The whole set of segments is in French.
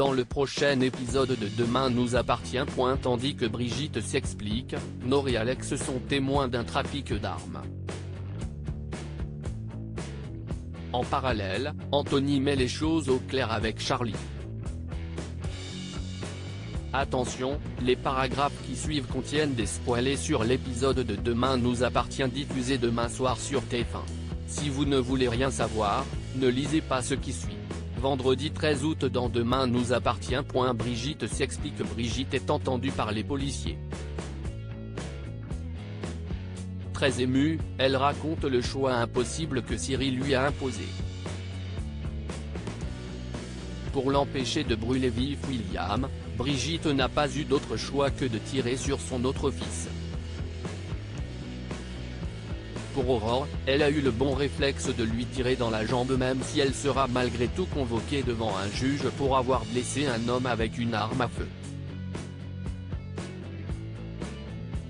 dans le prochain épisode de Demain nous appartient. Tandis que Brigitte s'explique, Nord et Alex sont témoins d'un trafic d'armes. En parallèle, Anthony met les choses au clair avec Charlie. Attention, les paragraphes qui suivent contiennent des spoilers sur l'épisode de Demain nous appartient diffusé demain soir sur TF1. Si vous ne voulez rien savoir, ne lisez pas ce qui suit. Vendredi 13 août dans Demain nous appartient. Brigitte s'explique. Brigitte est entendue par les policiers. Très émue, elle raconte le choix impossible que Cyril lui a imposé. Pour l'empêcher de brûler vif William, Brigitte n'a pas eu d'autre choix que de tirer sur son autre fils. Pour Aurore, elle a eu le bon réflexe de lui tirer dans la jambe même si elle sera malgré tout convoquée devant un juge pour avoir blessé un homme avec une arme à feu.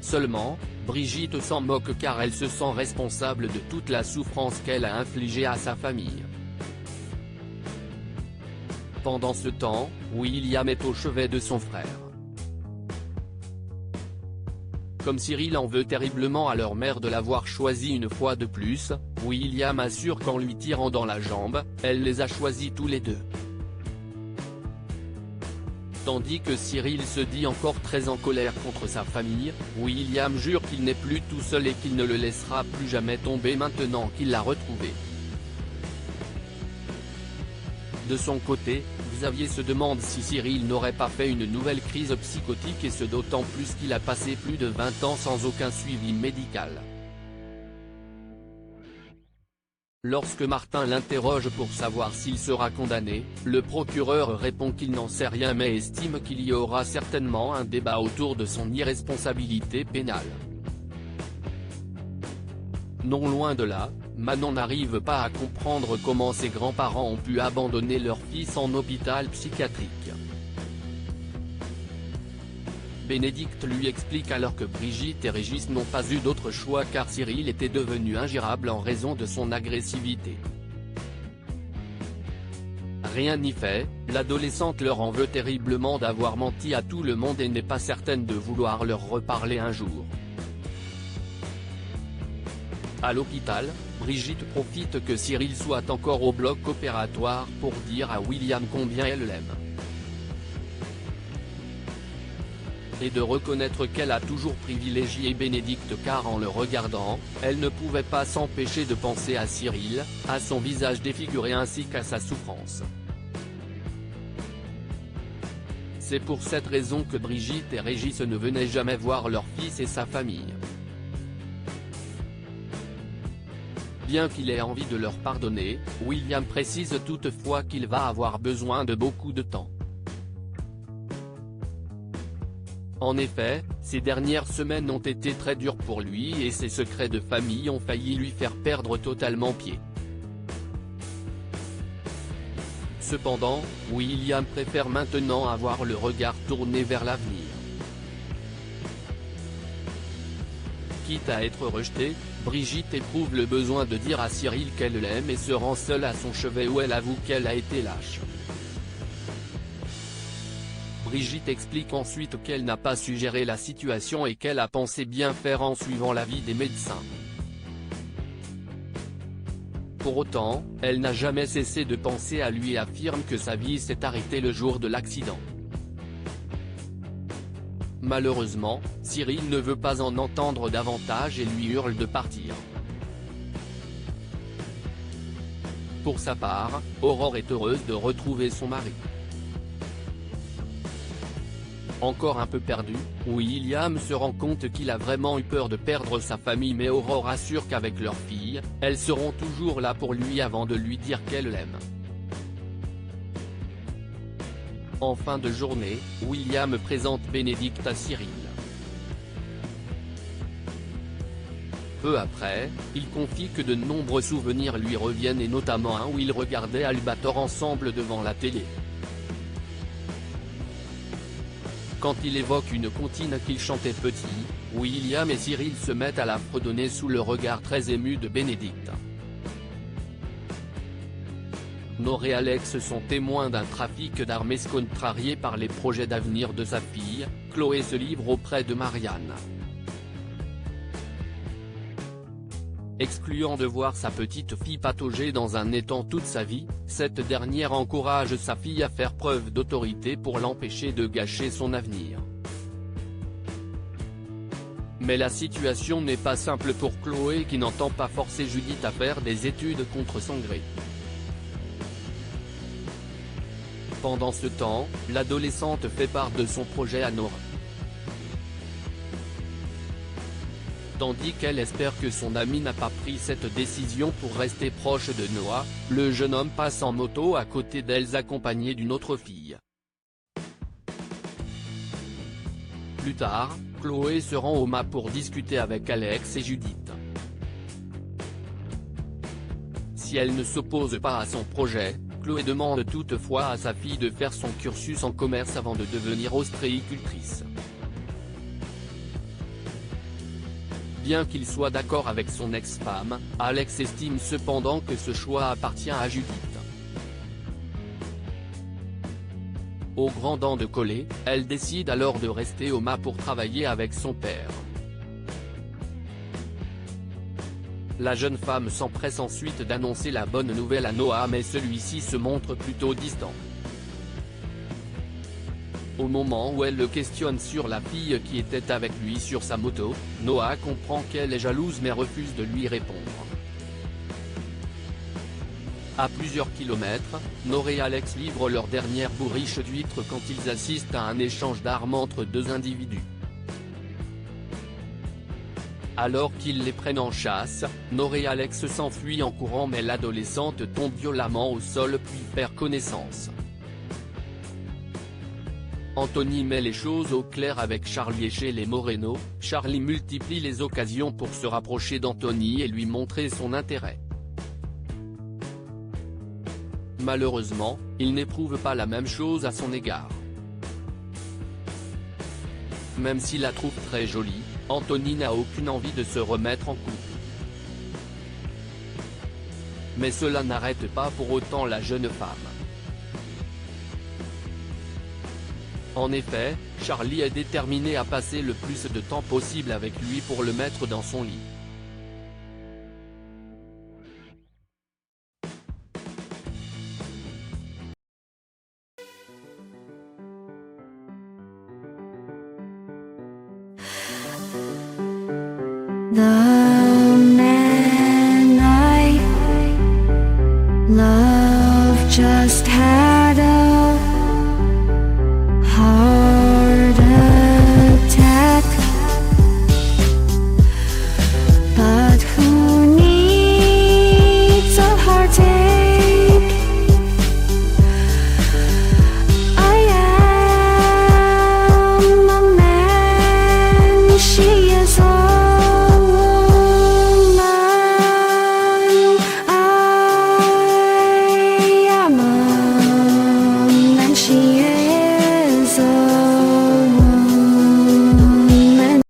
Seulement, Brigitte s'en moque car elle se sent responsable de toute la souffrance qu'elle a infligée à sa famille. Pendant ce temps, William est au chevet de son frère. Comme Cyril en veut terriblement à leur mère de l'avoir choisi une fois de plus, William assure qu'en lui tirant dans la jambe, elle les a choisis tous les deux. Tandis que Cyril se dit encore très en colère contre sa famille, William jure qu'il n'est plus tout seul et qu'il ne le laissera plus jamais tomber maintenant qu'il l'a retrouvé. De son côté, Xavier se demande si Cyril n'aurait pas fait une nouvelle crise psychotique et ce d'autant plus qu'il a passé plus de 20 ans sans aucun suivi médical. Lorsque Martin l'interroge pour savoir s'il sera condamné, le procureur répond qu'il n'en sait rien mais estime qu'il y aura certainement un débat autour de son irresponsabilité pénale. Non loin de là, Manon n'arrive pas à comprendre comment ses grands-parents ont pu abandonner leur fils en hôpital psychiatrique. Bénédicte lui explique alors que Brigitte et Régis n'ont pas eu d'autre choix car Cyril était devenu ingérable en raison de son agressivité. Rien n'y fait, l'adolescente leur en veut terriblement d'avoir menti à tout le monde et n'est pas certaine de vouloir leur reparler un jour. À l'hôpital, Brigitte profite que Cyril soit encore au bloc opératoire pour dire à William combien elle l'aime. Et de reconnaître qu'elle a toujours privilégié Bénédicte car en le regardant, elle ne pouvait pas s'empêcher de penser à Cyril, à son visage défiguré ainsi qu'à sa souffrance. C'est pour cette raison que Brigitte et Régis ne venaient jamais voir leur fils et sa famille. Bien qu'il ait envie de leur pardonner, William précise toutefois qu'il va avoir besoin de beaucoup de temps. En effet, ces dernières semaines ont été très dures pour lui et ses secrets de famille ont failli lui faire perdre totalement pied. Cependant, William préfère maintenant avoir le regard tourné vers l'avenir. Quitte à être rejetée, Brigitte éprouve le besoin de dire à Cyril qu'elle l'aime et se rend seule à son chevet où elle avoue qu'elle a été lâche. Brigitte explique ensuite qu'elle n'a pas su gérer la situation et qu'elle a pensé bien faire en suivant l'avis des médecins. Pour autant, elle n'a jamais cessé de penser à lui et affirme que sa vie s'est arrêtée le jour de l'accident. Malheureusement, Cyril ne veut pas en entendre davantage et lui hurle de partir. Pour sa part, Aurore est heureuse de retrouver son mari. Encore un peu perdu, William se rend compte qu'il a vraiment eu peur de perdre sa famille mais Aurore assure qu'avec leur fille, elles seront toujours là pour lui avant de lui dire qu'elle l'aime. En fin de journée, William présente Bénédicte à Cyril. Peu après, il confie que de nombreux souvenirs lui reviennent et notamment un où ils regardaient Albator ensemble devant la télé. Quand il évoque une comptine qu'il chantait petit, William et Cyril se mettent à la fredonner sous le regard très ému de Bénédicte. Nora et Alex sont témoins d'un trafic d'armes contrarié par les projets d'avenir de sa fille. Chloé se livre auprès de Marianne. Excluant de voir sa petite fille patauger dans un étang toute sa vie, cette dernière encourage sa fille à faire preuve d'autorité pour l'empêcher de gâcher son avenir. Mais la situation n'est pas simple pour Chloé qui n'entend pas forcer Judith à faire des études contre son gré. Pendant ce temps, l'adolescente fait part de son projet à Nora. Tandis qu'elle espère que son ami n'a pas pris cette décision pour rester proche de Noah, le jeune homme passe en moto à côté d'elles accompagné d'une autre fille. Plus tard, Chloé se rend au mât pour discuter avec Alex et Judith. Si elle ne s'oppose pas à son projet, Chloé demande toutefois à sa fille de faire son cursus en commerce avant de devenir ostréicultrice. Bien qu'il soit d'accord avec son ex-femme, Alex estime cependant que ce choix appartient à Judith. Au grand dent de coller, elle décide alors de rester au mât pour travailler avec son père. La jeune femme s'empresse ensuite d'annoncer la bonne nouvelle à Noah mais celui-ci se montre plutôt distant. Au moment où elle le questionne sur la fille qui était avec lui sur sa moto, Noah comprend qu'elle est jalouse mais refuse de lui répondre. À plusieurs kilomètres, Nora et Alex livrent leur dernière bourriche d'huîtres quand ils assistent à un échange d'armes entre deux individus. Alors qu'ils les prennent en chasse, Nora et Alex s'enfuient en courant mais l'adolescente tombe violemment au sol puis perd connaissance. Anthony met les choses au clair avec Charlie et chez les Moreno. Charlie multiplie les occasions pour se rapprocher d'Anthony et lui montrer son intérêt. Malheureusement, il n'éprouve pas la même chose à son égard. Même s'il la trouve très jolie, Anthony n'a aucune envie de se remettre en couple. Mais cela n'arrête pas pour autant la jeune femme. En effet, Charlie est déterminé à passer le plus de temps possible avec lui pour le mettre dans son lit. The